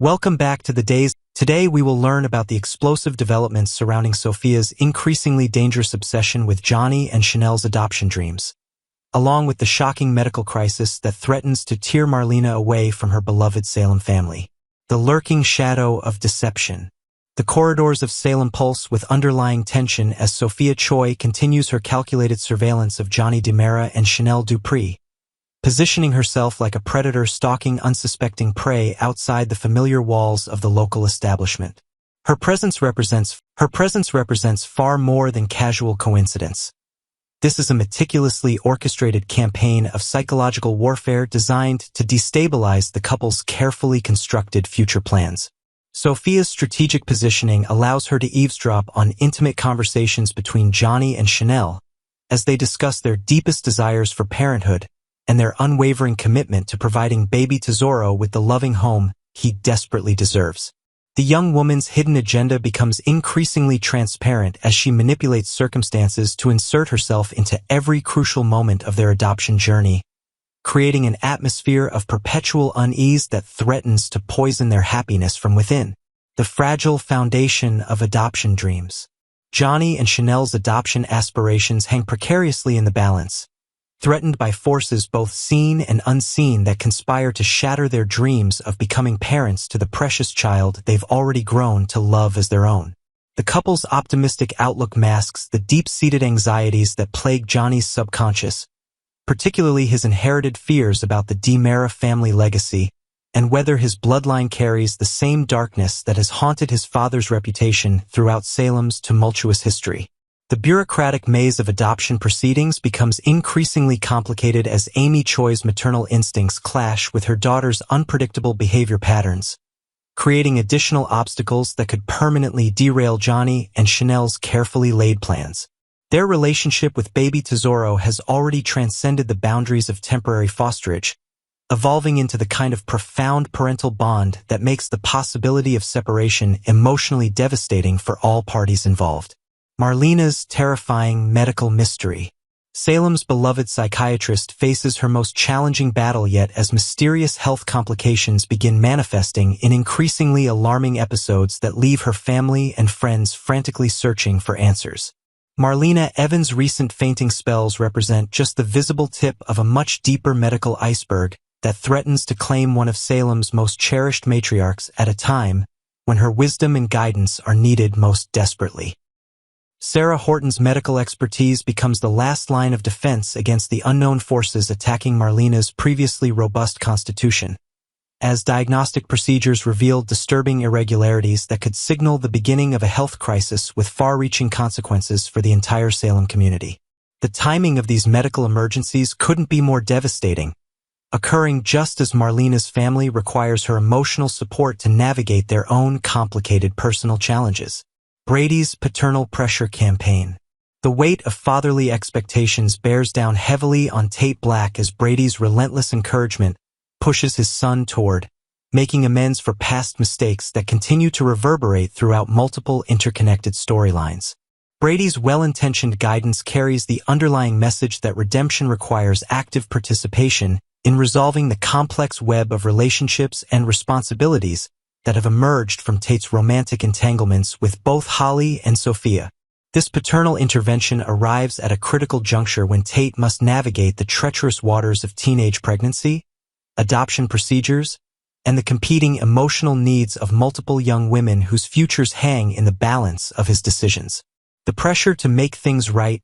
Welcome back to the days. Today we will learn about the explosive developments surrounding Sophia's increasingly dangerous obsession with Johnny and Chanel's adoption dreams, along with the shocking medical crisis that threatens to tear Marlena away from her beloved Salem family. The lurking shadow of deception. The corridors of Salem pulse with underlying tension as Sophia Choi continues her calculated surveillance of Johnny DiMera and Chanel Dupree, positioning herself like a predator stalking unsuspecting prey outside the familiar walls of the local establishment. Her presence represents far more than casual coincidence. This is a meticulously orchestrated campaign of psychological warfare designed to destabilize the couple's carefully constructed future plans. Sophia's strategic positioning allows her to eavesdrop on intimate conversations between Johnny and Chanel as they discuss their deepest desires for parenthood and their unwavering commitment to providing baby Tesoro with the loving home he desperately deserves. The young woman's hidden agenda becomes increasingly transparent as she manipulates circumstances to insert herself into every crucial moment of their adoption journey, creating an atmosphere of perpetual unease that threatens to poison their happiness from within. The fragile foundation of adoption dreams. Johnny and Chanel's adoption aspirations hang precariously in the balance, threatened by forces both seen and unseen that conspire to shatter their dreams of becoming parents to the precious child they've already grown to love as their own. The couple's optimistic outlook masks the deep-seated anxieties that plague Johnny's subconscious, particularly his inherited fears about the DiMera family legacy and whether his bloodline carries the same darkness that has haunted his father's reputation throughout Salem's tumultuous history. The bureaucratic maze of adoption proceedings becomes increasingly complicated as Amy Choi's maternal instincts clash with her daughter's unpredictable behavior patterns, creating additional obstacles that could permanently derail Johnny and Chanel's carefully laid plans. Their relationship with baby Tesoro has already transcended the boundaries of temporary fosterage, evolving into the kind of profound parental bond that makes the possibility of separation emotionally devastating for all parties involved. Marlena's terrifying medical mystery. Salem's beloved psychiatrist faces her most challenging battle yet as mysterious health complications begin manifesting in increasingly alarming episodes that leave her family and friends frantically searching for answers. Marlena Evans' recent fainting spells represent just the visible tip of a much deeper medical iceberg that threatens to claim one of Salem's most cherished matriarchs at a time when her wisdom and guidance are needed most desperately. Sarah Horton's medical expertise becomes the last line of defense against the unknown forces attacking Marlena's previously robust constitution, as diagnostic procedures revealed disturbing irregularities that could signal the beginning of a health crisis with far-reaching consequences for the entire Salem community. The timing of these medical emergencies couldn't be more devastating, occurring just as Marlena's family requires her emotional support to navigate their own complicated personal challenges. Brady's paternal pressure campaign. The weight of fatherly expectations bears down heavily on Tate Black as Brady's relentless encouragement pushes his son toward making amends for past mistakes that continue to reverberate throughout multiple interconnected storylines. Brady's well-intentioned guidance carries the underlying message that redemption requires active participation in resolving the complex web of relationships and responsibilities that have emerged from Tate's romantic entanglements with both Holly and Sophia. This paternal intervention arrives at a critical juncture when Tate must navigate the treacherous waters of teenage pregnancy, adoption procedures, and the competing emotional needs of multiple young women whose futures hang in the balance of his decisions. The pressure to make things right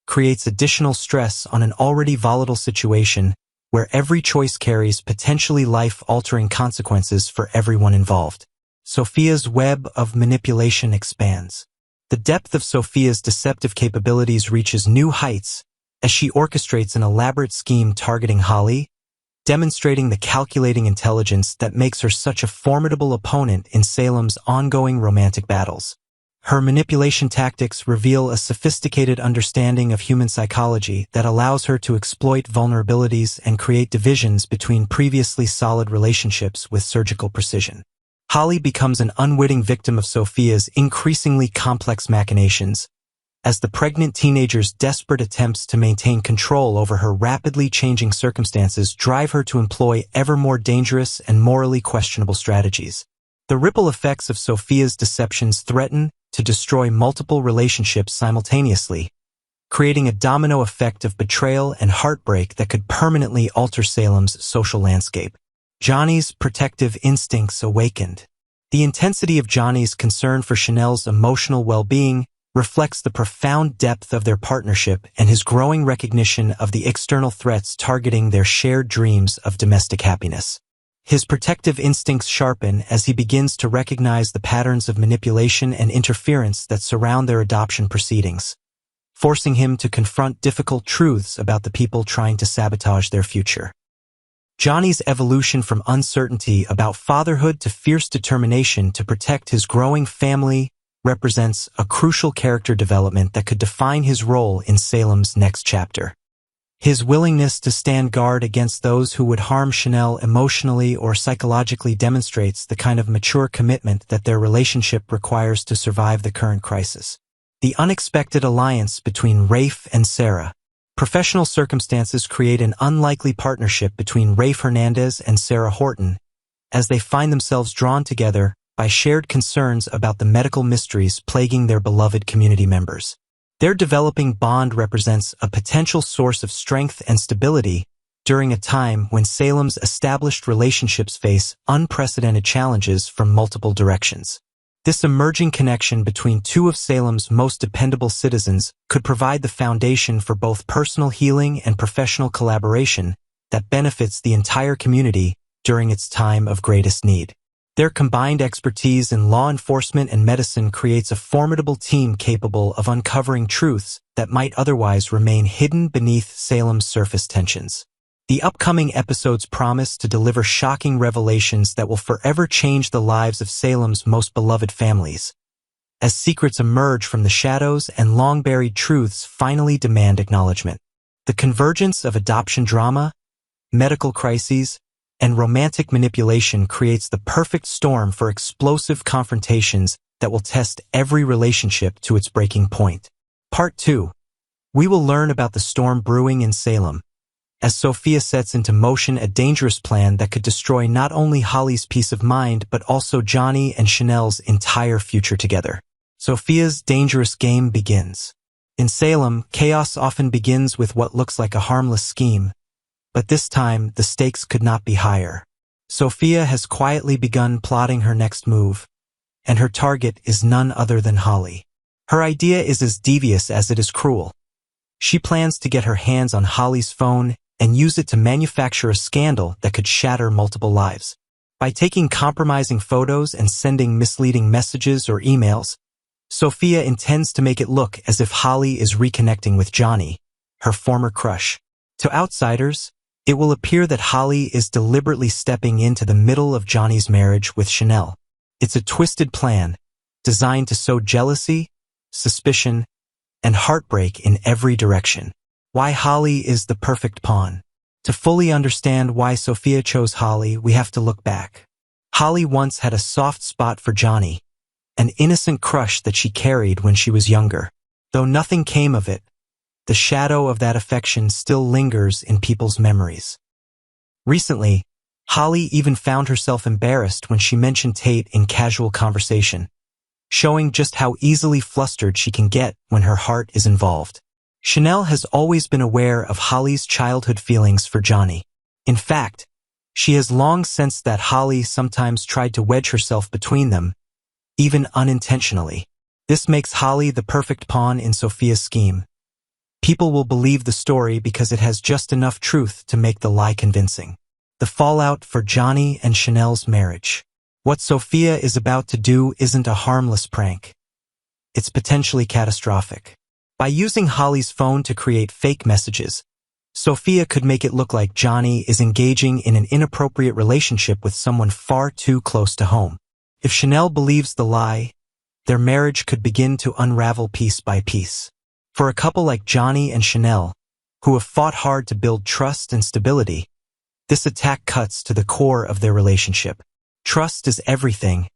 creates additional stress on an already volatile situation where every choice carries potentially life-altering consequences for everyone involved. Sophia's web of manipulation expands. The depth of Sophia's deceptive capabilities reaches new heights as she orchestrates an elaborate scheme targeting Holly, demonstrating the calculating intelligence that makes her such a formidable opponent in Salem's ongoing romantic battles. Her manipulation tactics reveal a sophisticated understanding of human psychology that allows her to exploit vulnerabilities and create divisions between previously solid relationships with surgical precision. Holly becomes an unwitting victim of Sophia's increasingly complex machinations, as the pregnant teenager's desperate attempts to maintain control over her rapidly changing circumstances drive her to employ ever more dangerous and morally questionable strategies. The ripple effects of Sophia's deceptions threaten to destroy multiple relationships simultaneously, creating a domino effect of betrayal and heartbreak that could permanently alter Salem's social landscape. Johnny's protective instincts awakened. The intensity of Johnny's concern for Chanel's emotional well-being reflects the profound depth of their partnership and his growing recognition of the external threats targeting their shared dreams of domestic happiness. His protective instincts sharpen as he begins to recognize the patterns of manipulation and interference that surround their adoption proceedings, forcing him to confront difficult truths about the people trying to sabotage their future. Johnny's evolution from uncertainty about fatherhood to fierce determination to protect his growing family represents a crucial character development that could define his role in Salem's next chapter. His willingness to stand guard against those who would harm Chanel emotionally or psychologically demonstrates the kind of mature commitment that their relationship requires to survive the current crisis. The unexpected alliance between Rafe and Sarah. Professional circumstances create an unlikely partnership between Rafe Hernandez and Sarah Horton as they find themselves drawn together by shared concerns about the medical mysteries plaguing their beloved community members. Their developing bond represents a potential source of strength and stability during a time when Salem's established relationships face unprecedented challenges from multiple directions. This emerging connection between two of Salem's most dependable citizens could provide the foundation for both personal healing and professional collaboration that benefits the entire community during its time of greatest need. Their combined expertise in law enforcement and medicine creates a formidable team capable of uncovering truths that might otherwise remain hidden beneath Salem's surface tensions. The upcoming episodes promise to deliver shocking revelations that will forever change the lives of Salem's most beloved families, as secrets emerge from the shadows and long-buried truths finally demand acknowledgement. The convergence of adoption drama, medical crises, and romantic manipulation creates the perfect storm for explosive confrontations that will test every relationship to its breaking point. Part 2. We will learn about the storm brewing in Salem, as Sophia sets into motion a dangerous plan that could destroy not only Holly's peace of mind but also Johnny and Chanel's entire future together. Sophia's dangerous game begins. In Salem, chaos often begins with what looks like a harmless scheme, but this time the stakes could not be higher. Sophia has quietly begun plotting her next move, and her target is none other than Holly. Her idea is as devious as it is cruel. She plans to get her hands on Holly's phone and use it to manufacture a scandal that could shatter multiple lives. By taking compromising photos and sending misleading messages or emails, Sophia intends to make it look as if Holly is reconnecting with Johnny, her former crush. To outsiders, it will appear that Holly is deliberately stepping into the middle of Johnny's marriage with Chanel. It's a twisted plan, designed to sow jealousy, suspicion, and heartbreak in every direction. Why Holly is the perfect pawn. To fully understand why Sophia chose Holly, we have to look back. Holly once had a soft spot for Johnny, an innocent crush that she carried when she was younger. Though nothing came of it, the shadow of that affection still lingers in people's memories. Recently, Holly even found herself embarrassed when she mentioned Tate in casual conversation, showing just how easily flustered she can get when her heart is involved. Chanel has always been aware of Holly's childhood feelings for Johnny. In fact, she has long sensed that Holly sometimes tried to wedge herself between them, even unintentionally. This makes Holly the perfect pawn in Sophia's scheme. People will believe the story because it has just enough truth to make the lie convincing. The fallout for Johnny and Chanel's marriage. What Sophia is about to do isn't a harmless prank. It's potentially catastrophic. By using Holly's phone to create fake messages, Sophia could make it look like Johnny is engaging in an inappropriate relationship with someone far too close to home. If Chanel believes the lie, their marriage could begin to unravel piece by piece. For a couple like Johnny and Chanel, who have fought hard to build trust and stability, this attack cuts to the core of their relationship. Trust is everything,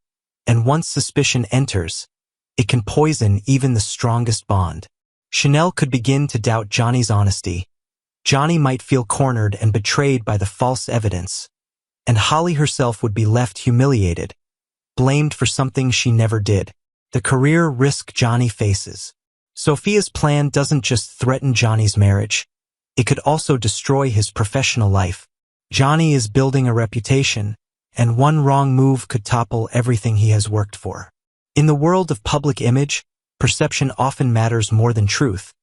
and once suspicion enters, it can poison even the strongest bond. Chanel could begin to doubt Johnny's honesty. Johnny might feel cornered and betrayed by the false evidence, and Holly herself would be left humiliated, blamed for something she never did. The career risk Johnny faces. Sophia's plan doesn't just threaten Johnny's marriage. It could also destroy his professional life. Johnny is building a reputation, and one wrong move could topple everything he has worked for. In the world of public image, perception often matters more than truth,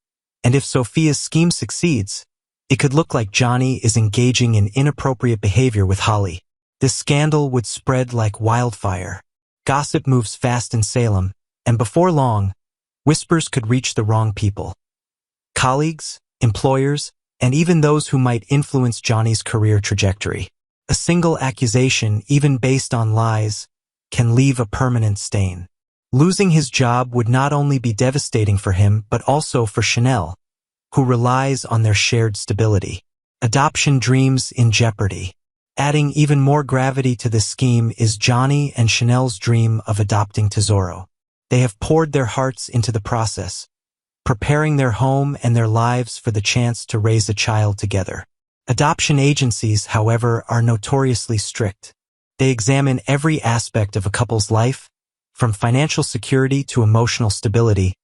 and if Sophia's scheme succeeds, it could look like Johnny is engaging in inappropriate behavior with Holly. This scandal would spread like wildfire. Gossip moves fast in Salem, and before long, whispers could reach the wrong people. Colleagues, employers, and even those who might influence Johnny's career trajectory. A single accusation, even based on lies, can leave a permanent stain. Losing his job would not only be devastating for him, but also for Chanel, who relies on their shared stability. Adoption dreams in jeopardy. Adding even more gravity to this scheme is Johnny and Chanel's dream of adopting Tesoro. They have poured their hearts into the process, preparing their home and their lives for the chance to raise a child together. Adoption agencies, however, are notoriously strict. They examine every aspect of a couple's life, from financial security to emotional stability,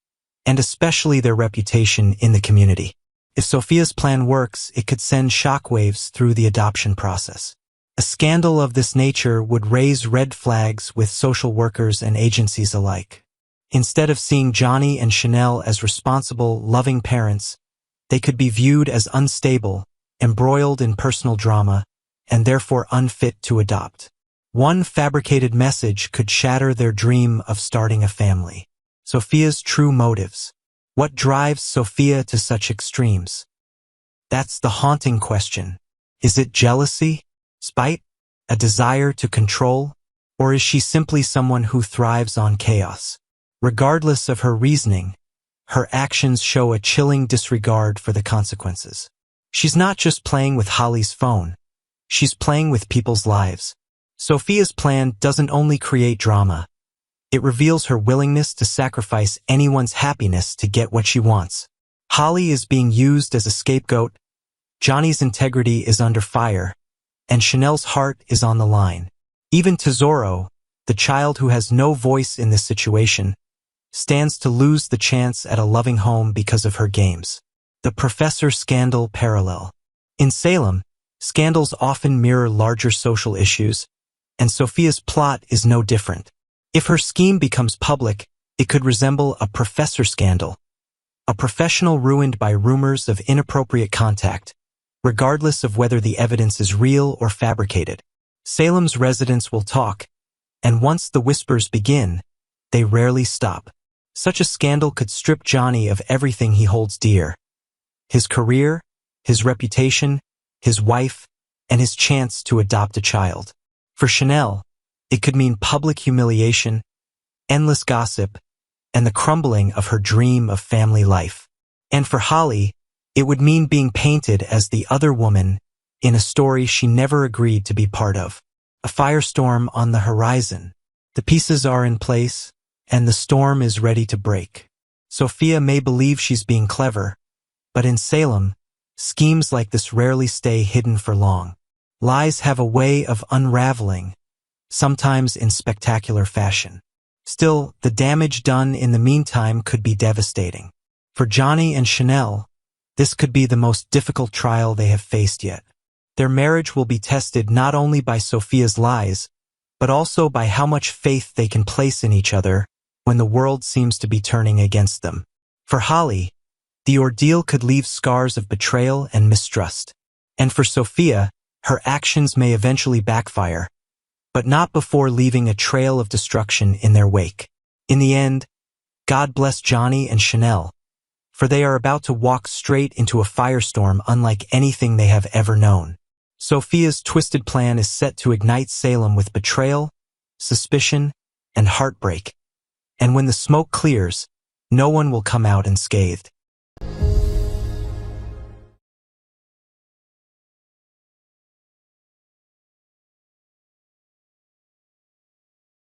and especially their reputation in the community. If Sophia's plan works, it could send shockwaves through the adoption process. A scandal of this nature would raise red flags with social workers and agencies alike. Instead of seeing Johnny and Chanel as responsible, loving parents, they could be viewed as unstable, embroiled in personal drama, and therefore unfit to adopt. One fabricated message could shatter their dream of starting a family. Sophia's true motives. What drives Sophia to such extremes? That's the haunting question. Is it jealousy, spite, a desire to control, or is she simply someone who thrives on chaos? Regardless of her reasoning, her actions show a chilling disregard for the consequences. She's not just playing with Holly's phone. She's playing with people's lives. Sophia's plan doesn't only create drama. It reveals her willingness to sacrifice anyone's happiness to get what she wants. Holly is being used as a scapegoat, Johnny's integrity is under fire, and Chanel's heart is on the line. Even Tesoro, the child who has no voice in this situation, stands to lose the chance at a loving home because of her games. The professor scandal parallel. In Salem, scandals often mirror larger social issues, and Sophia's plot is no different. If her scheme becomes public, it could resemble a professor scandal, a professional ruined by rumors of inappropriate contact, regardless of whether the evidence is real or fabricated. Salem's residents will talk, and once the whispers begin, they rarely stop. Such a scandal could strip Johnny of everything he holds dear: his career, his reputation, his wife, and his chance to adopt a child. For Chanel, it could mean public humiliation, endless gossip, and the crumbling of her dream of family life. And for Holly, it would mean being painted as the other woman in a story she never agreed to be part of. A firestorm on the horizon. The pieces are in place, and the storm is ready to break. Sophia may believe she's being clever, but in Salem, schemes like this rarely stay hidden for long. Lies have a way of unraveling, sometimes in spectacular fashion. Still, the damage done in the meantime could be devastating. For Johnny and Chanel, this could be the most difficult trial they have faced yet. Their marriage will be tested not only by Sophia's lies, but also by how much faith they can place in each other when the world seems to be turning against them. For Holly, the ordeal could leave scars of betrayal and mistrust. And for Sophia, her actions may eventually backfire, but not before leaving a trail of destruction in their wake. In the end, God bless Johnny and Chanel, for they are about to walk straight into a firestorm unlike anything they have ever known. Sophia's twisted plan is set to ignite Salem with betrayal, suspicion, and heartbreak. And when the smoke clears, no one will come out unscathed.